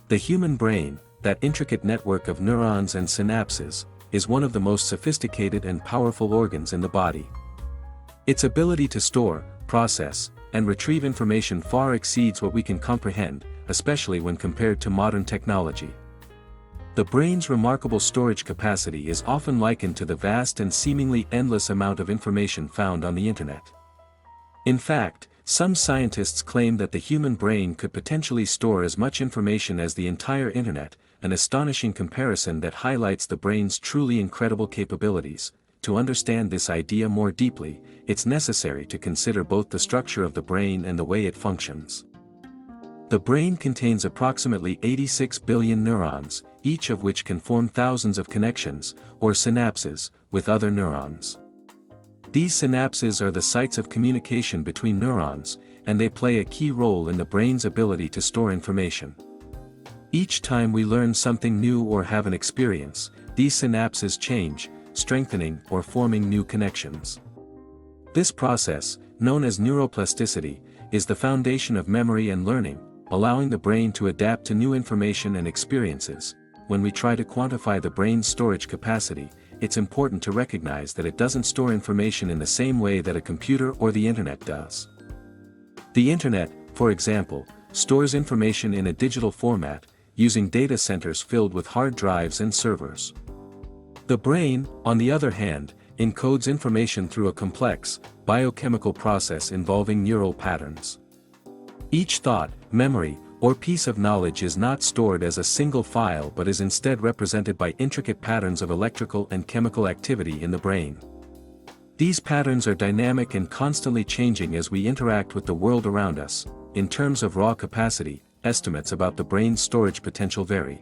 The human brain, that intricate network of neurons and synapses, is one of the most sophisticated and powerful organs in the body. Its ability to store, process, and retrieve information far exceeds what we can comprehend, especially when compared to modern technology. The brain's remarkable storage capacity is often likened to the vast and seemingly endless amount of information found on the internet. In fact, some scientists claim that the human brain could potentially store as much information as the entire internet, an astonishing comparison that highlights the brain's truly incredible capabilities. To understand this idea more deeply, it's necessary to consider both the structure of the brain and the way it functions. The brain contains approximately 86 billion neurons, each of which can form thousands of connections, or synapses, with other neurons. These synapses are the sites of communication between neurons, and they play a key role in the brain's ability to store information. Each time we learn something new or have an experience, these synapses change, strengthening or forming new connections. This process, known as neuroplasticity, is the foundation of memory and learning, allowing the brain to adapt to new information and experiences. When we try to quantify the brain's storage capacity, it's important to recognize that it doesn't store information in the same way that a computer or the internet does. The internet, for example, stores information in a digital format, using data centers filled with hard drives and servers. The brain, on the other hand, encodes information through a complex, biochemical process involving neural patterns. Each thought, memory, or piece of knowledge is not stored as a single file but is instead represented by intricate patterns of electrical and chemical activity in the brain. These patterns are dynamic and constantly changing as we interact with the world around us. In terms of raw capacity, estimates about the brain's storage potential vary.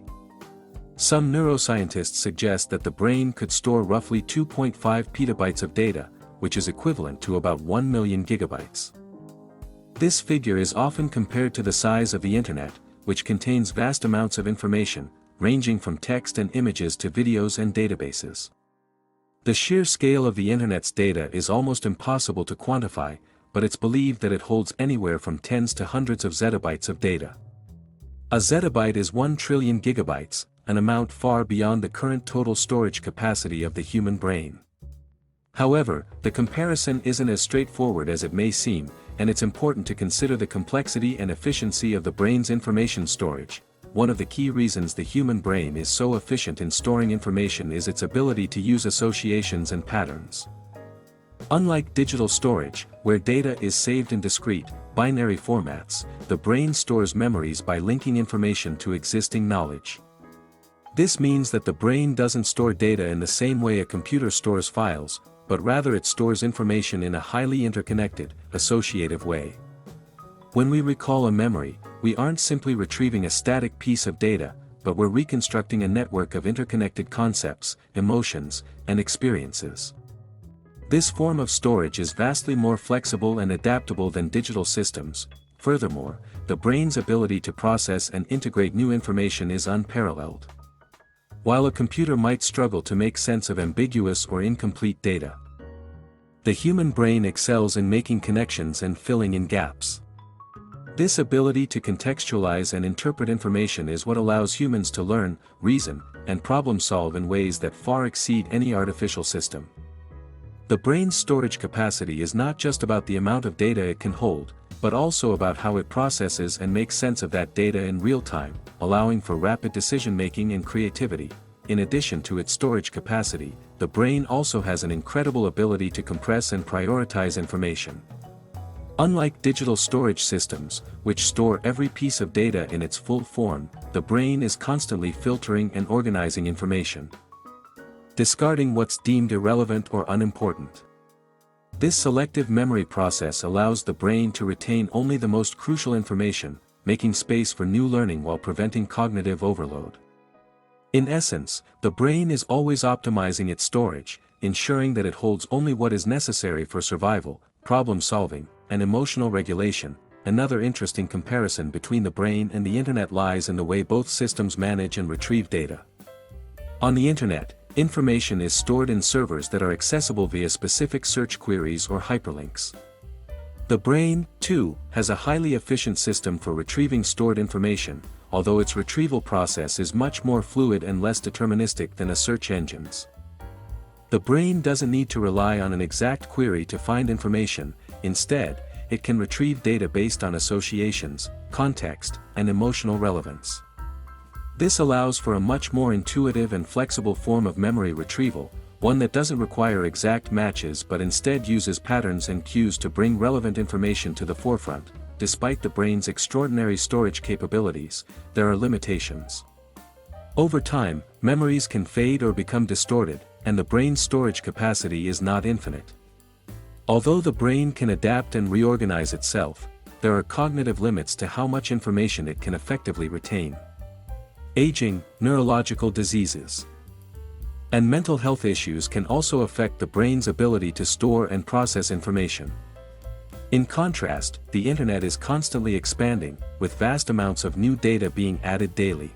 Some neuroscientists suggest that the brain could store roughly 2.5 petabytes of data, which is equivalent to about 1 million gigabytes. This figure is often compared to the size of the internet, which contains vast amounts of information, ranging from text and images to videos and databases. The sheer scale of the internet's data is almost impossible to quantify, but it's believed that it holds anywhere from tens to hundreds of zettabytes of data. A zettabyte is 1 trillion gigabytes, an amount far beyond the current total storage capacity of the human brain. However, the comparison isn't as straightforward as it may seem, and it's important to consider the complexity and efficiency of the brain's information storage. One of the key reasons the human brain is so efficient in storing information is its ability to use associations and patterns. Unlike digital storage, where data is saved in discrete, binary formats, the brain stores memories by linking information to existing knowledge. This means that the brain doesn't store data in the same way a computer stores files, but rather it stores information in a highly interconnected, associative way. When we recall a memory, we aren't simply retrieving a static piece of data, but we're reconstructing a network of interconnected concepts, emotions, and experiences. This form of storage is vastly more flexible and adaptable than digital systems. Furthermore, the brain's ability to process and integrate new information is unparalleled. While a computer might struggle to make sense of ambiguous or incomplete data, the human brain excels in making connections and filling in gaps. This ability to contextualize and interpret information is what allows humans to learn, reason, and problem-solve in ways that far exceed any artificial system. The brain's storage capacity is not just about the amount of data it can hold, but also about how it processes and makes sense of that data in real time, allowing for rapid decision-making and creativity. In addition to its storage capacity, the brain also has an incredible ability to compress and prioritize information. Unlike digital storage systems, which store every piece of data in its full form, the brain is constantly filtering and organizing information, discarding what's deemed irrelevant or unimportant. This selective memory process allows the brain to retain only the most crucial information, making space for new learning while preventing cognitive overload. In essence, the brain is always optimizing its storage, ensuring that it holds only what is necessary for survival, problem-solving, and emotional regulation. Another interesting comparison between the brain and the internet lies in the way both systems manage and retrieve data. On the internet, information is stored in servers that are accessible via specific search queries or hyperlinks. The brain, too, has a highly efficient system for retrieving stored information, although its retrieval process is much more fluid and less deterministic than a search engine's. The brain doesn't need to rely on an exact query to find information. Instead, it can retrieve data based on associations, context, and emotional relevance. This allows for a much more intuitive and flexible form of memory retrieval, one that doesn't require exact matches but instead uses patterns and cues to bring relevant information to the forefront. Despite the brain's extraordinary storage capabilities, there are limitations. Over time, memories can fade or become distorted, and the brain's storage capacity is not infinite. Although the brain can adapt and reorganize itself, there are cognitive limits to how much information it can effectively retain. Aging, neurological diseases, and mental health issues can also affect the brain's ability to store and process information. In contrast, the internet is constantly expanding, with vast amounts of new data being added daily.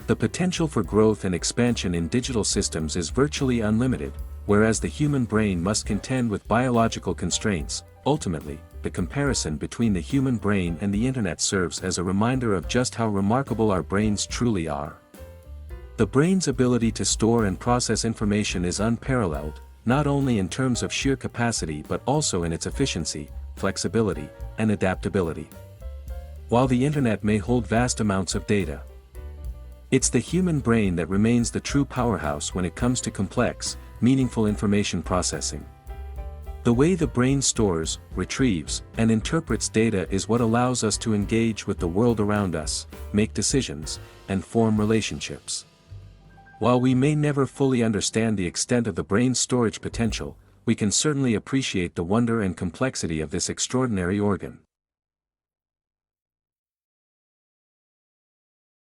The potential for growth and expansion in digital systems is virtually unlimited, whereas the human brain must contend with biological constraints. Ultimately, the comparison between the human brain and the internet serves as a reminder of just how remarkable our brains truly are. The brain's ability to store and process information is unparalleled, not only in terms of sheer capacity but also in its efficiency, flexibility, and adaptability. While the internet may hold vast amounts of data, it's the human brain that remains the true powerhouse when it comes to complex, meaningful information processing. The way the brain stores, retrieves, and interprets data is what allows us to engage with the world around us, make decisions, and form relationships. While we may never fully understand the extent of the brain's storage potential, we can certainly appreciate the wonder and complexity of this extraordinary organ.